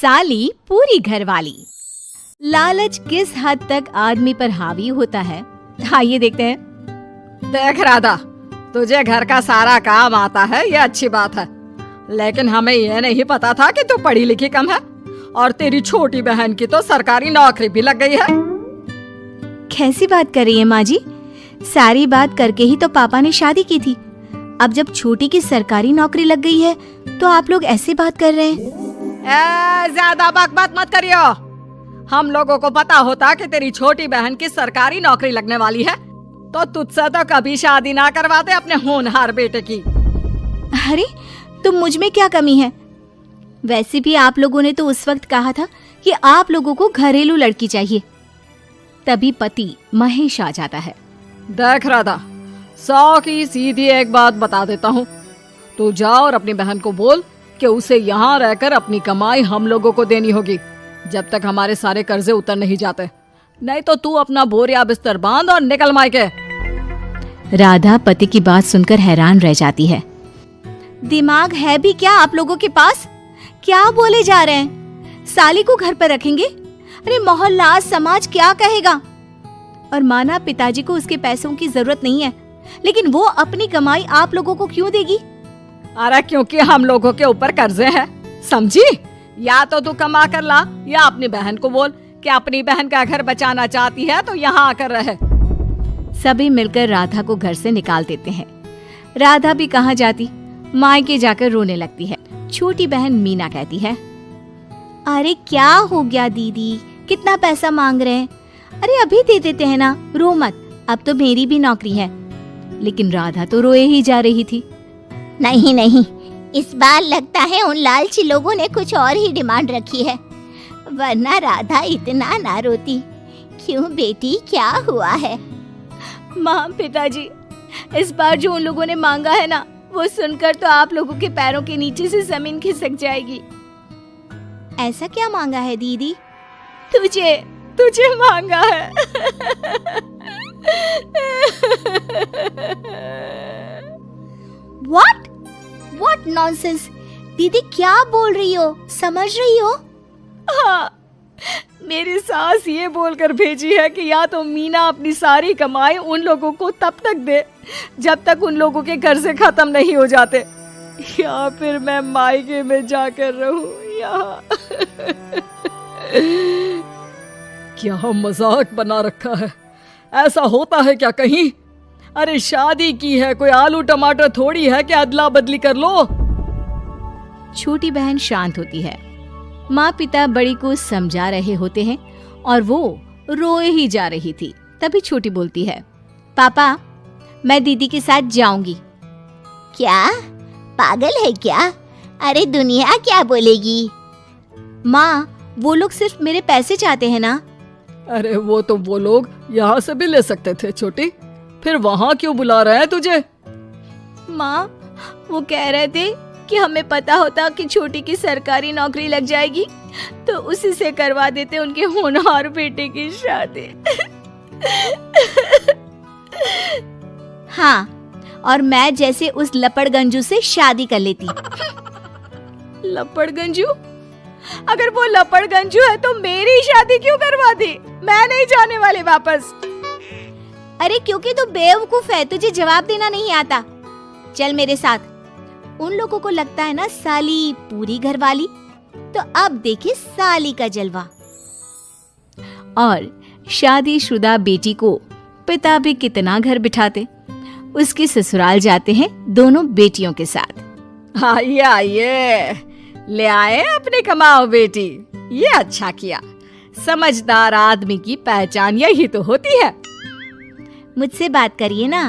साली पूरी घरवाली। लालच किस हद तक आदमी पर हावी होता है, आइए देखते हैं। देख राधा, तुझे घर का सारा काम आता है, ये अच्छी बात है, लेकिन हमें यह नहीं पता था कि तू पढ़ी लिखी कम है और तेरी छोटी बहन की तो सरकारी नौकरी भी लग गई है। कैसी बात कर रही है माँ जी? सारी बात करके ही तो पापा ने शादी की थी। अब जब छोटी की सरकारी नौकरी लग गई है तो आप लोग ऐसी बात कर रहे हैं। ज्यादा बकबक मत करियो। हम लोगों को पता होता कि तेरी छोटी बहन की सरकारी नौकरी लगने वाली है तो तुझसे तो कभी शादी ना करवाते अपने होनहार बेटे की। अरे तुम मुझ में क्या कमी है? वैसे भी आप लोगों ने तो उस वक्त कहा था कि आप लोगों को घरेलू लड़की चाहिए। तभी पति महेश आ जाता है। देख राधा, 100 की सीधी एक बात बता देता हूँ, तू जा और अपनी बहन को बोल कि उसे यहाँ रहकर अपनी कमाई हम लोगों को देनी होगी जब तक हमारे सारे कर्जे उतर नहीं जाते, नहीं तो तू अपना बोरिया बिस्तर बांध और निकल मायके। राधा पति की बात सुनकर हैरान रह जाती है। दिमाग है भी क्या आप लोगों के पास? क्या बोले जा रहे हैं? साली को घर पर रखेंगे? अरे मोहल्ला समाज क्या कहेगा? और माना पिताजी को उसके पैसों की जरूरत नहीं है, लेकिन वो अपनी कमाई आप लोगों को क्यों देगी? अरे क्योंकि हम लोगों के ऊपर कर्जे हैं, समझी? या तो तू कमा कर ला या अपनी बहन को बोल कि अपनी बहन का घर बचाना चाहती है तो यहाँ आकर रहे। सभी मिलकर राधा को घर से निकाल देते हैं। राधा भी कहाँ जाती, मायके जाकर रोने लगती है। छोटी बहन मीना कहती है, अरे क्या हो गया दीदी, कितना पैसा मांग रहे हैं? अरे अभी दे देते हैं ना, रो मत, अब तो मेरी भी नौकरी है। लेकिन राधा तो रोए ही जा रही थी। नहीं नहीं, इस बार लगता है उन लालची लोगों ने कुछ और ही डिमांड रखी है, वरना राधा इतना ना रोती। क्यों बेटी, क्या हुआ है? माँ पिताजी, इस बार जो उन लोगों ने मांगा है ना, वो सुनकर तो आप लोगों के पैरों के नीचे से जमीन खिसक जाएगी। ऐसा क्या मांगा है दीदी? तुझे मांगा है। What nonsense? दीदी क्या बोल रही हो, समझ रही हो? हाँ, मेरी सास ये बोलकर भेजी है कि या तो मीना अपनी सारी कमाई उन लोगों को तब तक दे जब तक उन लोगों के कर्जे खत्म नहीं हो जाते, या फिर मैं मायके में जाकर रहूं यहाँ। क्या मजाक बना रखा है, ऐसा होता है क्या कहीं? अरे शादी की है, कोई आलू टमाटर थोड़ी है कि अदला बदली कर लो। छोटी बहन शांत होती है। माँ पिता बड़ी को समझा रहे होते हैं और वो रोए ही जा रही थी। तभी छोटी बोलती है, पापा मैं दीदी के साथ जाऊंगी। क्या पागल है क्या? अरे दुनिया क्या बोलेगी? माँ वो लोग सिर्फ मेरे पैसे चाहते हैं ना। अरे वो लोग यहाँ से भी ले सकते थे छोटी, फिर वहाँ क्यों बुला रहे हैं तुझे? माँ वो कह रहे थे कि हमें पता होता कि छोटी की सरकारी नौकरी लग जाएगी तो उसी से करवा देते उनके होनहार बेटे की शादी। हाँ, और मैं जैसे उस लपड़गंजू से शादी कर लेती। लपड़गंजू? अगर वो लपड़गंजू है तो मेरी शादी क्यों करवा दी? मैं नहीं जाने वाली वापस। अरे क्योंकि तू बेवकूफ है, तुझे जवाब देना नहीं आता। चल मेरे साथ। उन लोगों को लगता है ना साली पूरी घरवाली, तो अब देखिए साली का जलवा। और शादीशुदा बेटी को पिता भी कितना घर बिठाते। उसके ससुराल जाते हैं दोनों बेटियों के साथ। आइए आइए, ले आए अपने कमाओ बेटी, ये अच्छा किया। समझदार आदमी की पहचान यही तो होती है। मुझसे बात करिए ना,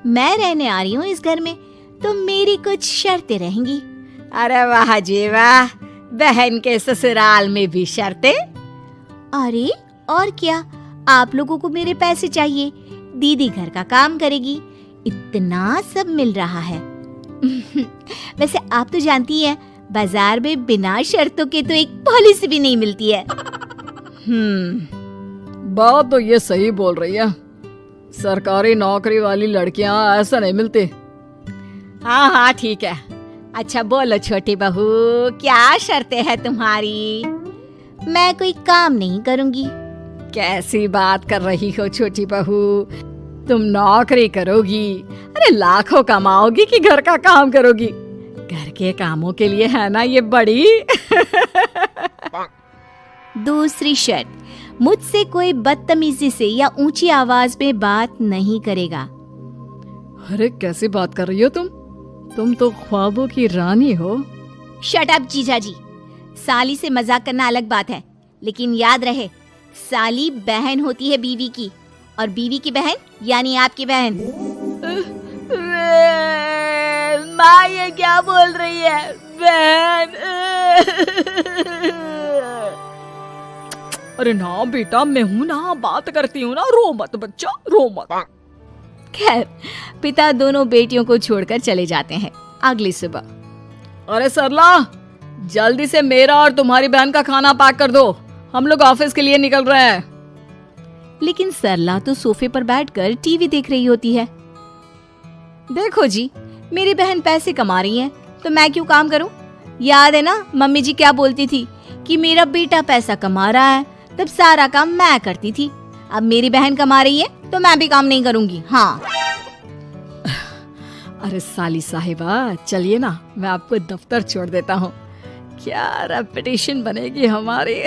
मैं रहने आ रही हूँ इस घर में, तो मेरी कुछ शर्तें रहेंगी। अरे वाह जी वाह, बहन के ससुराल में भी शर्तें? अरे और क्या, आप लोगों को मेरे पैसे चाहिए, दीदी घर का काम करेगी, इतना सब मिल रहा है। वैसे आप तो जानती हैं, बाजार में बिना शर्तों के तो एक पॉलिसी भी नहीं मिलती है। बात तो ये सही बोल रही है, सरकारी नौकरी वाली लड़कियां ऐसा नहीं मिलती। हाँ हाँ ठीक है, अच्छा बोलो छोटी बहू, क्या शर्तें है तुम्हारी? मैं कोई काम नहीं करूंगी। कैसी बात कर रही हो छोटी बहू, तुम नौकरी करोगी? अरे लाखों कमाओगी कि घर का काम करोगी? घर के कामों के लिए है ना ये बड़ी। दूसरी शर्त, मुझसे कोई बदतमीजी से या ऊंची आवाज में बात नहीं करेगा। अरे कैसी बात कर रही हो तुम तो ख्वाबों की रानी हो। शट अप जीजा जी, साली से मजाक करना अलग बात है, लेकिन याद रहे साली बहन होती है बीवी की, और बीवी की बहन यानी आपकी बहन। माँ ये क्या बोल रही है? बहन। अरे ना बेटा, मैं हूँ ना, बात करती हूँ ना, रो मत बच्चा, रो मत। खैर, पिता दोनों बेटियों को छोड़कर चले जाते हैं। अगली सुबह, अरे सरला, जल्दी से मेरा और तुम्हारी बहन का खाना पैक कर दो, हम लोग ऑफिस के लिए निकल रहे हैं। लेकिन सरला तो सोफे पर बैठकर टीवी देख रही होती है। देखो जी, मेरी बहन पैसे कमा रही है तो मैं क्यों काम करूं? याद है ना मम्मी जी क्या बोलती थी कि मेरा बेटा पैसा कमा रहा है, तब सारा काम मैं करती थी। अब मेरी बहन कमा रही है तो मैं भी काम नहीं करूंगी। हाँ। अरे साली साहिबा, चलिए ना, मैं आपको दफ्तर छोड़ देता हूँ। क्या रेपुटेशन बनेगी हमारी।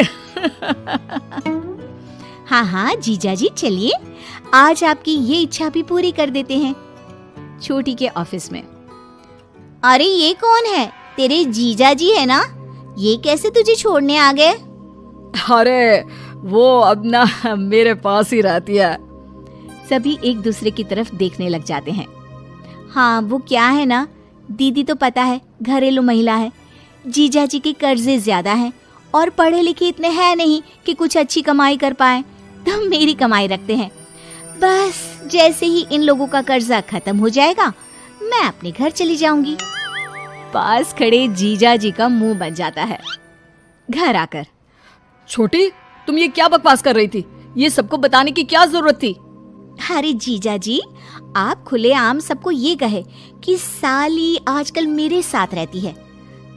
हाँ हाँ जीजा जी चलिए, आज आपकी ये इच्छा भी पूरी कर देते हैं। छोटी के ऑफिस में, अरे ये कौन है? तेरे जीजा जी है ना? ये कैसे तुझे छोड़ने आ गए? अरे वो अब ना मेरे पास ही रहती है। सभी एक दूसरे की तरफ देखने लग जाते हैं। हाँ वो क्या है ना, दीदी तो पता है घरेलू महिला है, जीजा जी के कर्जे ज्यादा हैं और पढ़े लिखे इतने हैं नहीं कि कुछ अच्छी कमाई कर पाए, तो मेरी कमाई रखते हैं। बस जैसे ही इन लोगों का कर्जा खत्म हो जाएगा मैं अपने घर चली जाऊंगी। पास खड़े जीजा जी का मुंह बन जाता है। घर आकर, छोटी तुम ये क्या बकवास कर रही थी? ये सबको बताने की क्या जरूरत थी? अरे जीजा जी, आप खुलेआम सबको ये कहे कि साली आजकल मेरे साथ रहती है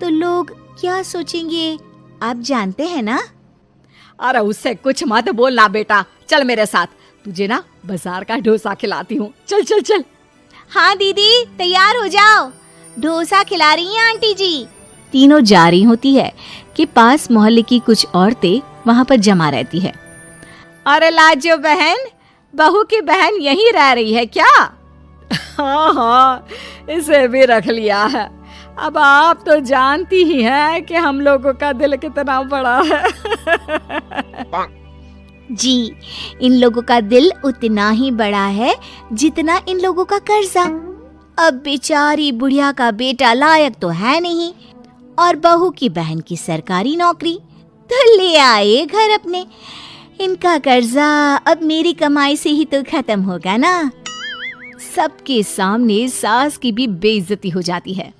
तो लोग क्या सोचेंगे आप जानते हैं ना। अरे उससे कुछ मत बोलना बेटा, चल मेरे साथ, तुझे ना बाजार का डोसा खिलाती हूँ। चल चल चल। हाँ दीदी तैयार हो जाओ, डोसा खिला रही हैं आंटी जी। तीनों जा रही होती है कि पास मोहल्ले की कुछ औरतें वहाँ पर जमा रहती है। अरे लाजो बहन, बहू की बहन यहीं रह रही है क्या? हाँ हाँ, इसे भी रख लिया है। अब आप तो जानती ही हैं कि हम लोगों का दिल कितना बड़ा है। जी, इन लोगों का दिल उतना ही बड़ा है जितना इन लोगों का कर्जा। अब बेचारी बुढ़िया का बेटा लायक तो है नहीं और बहू की बहन की सरकारी नौकरी, तो ले आए घर अपने। इनका कर्जा अब मेरी कमाई से ही तो खत्म होगा ना। सबके सामने सास की भी बेइज्जती हो जाती है।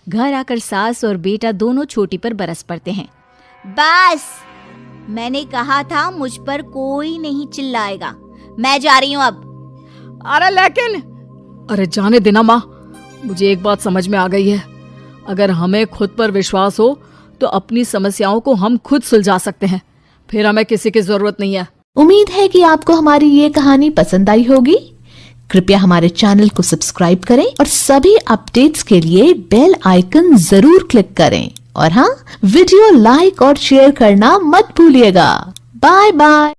घर आकर सास और बेटा दोनों छोटी पर बरस पड़ते हैं। बस, मैंने कहा था मुझ पर कोई नहीं चिल्लाएगा। मैं जा रही हूँ अब। अरे लेकिन, अरे जाने देना माँ, मुझे एक बात समझ में आ गई है। अगर हमें खुद पर विश्वास हो तो अपनी समस्याओं को हम खुद सुलझा सकते हैं, फिर हमें किसी की जरूरत नहीं है। उम्मीद है कि आपको हमारी ये कहानी पसंद आई होगी। कृपया हमारे चैनल को सब्सक्राइब करें और सभी अपडेट्स के लिए बेल आइकन जरूर क्लिक करें। और हाँ, वीडियो लाइक और शेयर करना मत भूलिएगा। Bye bye.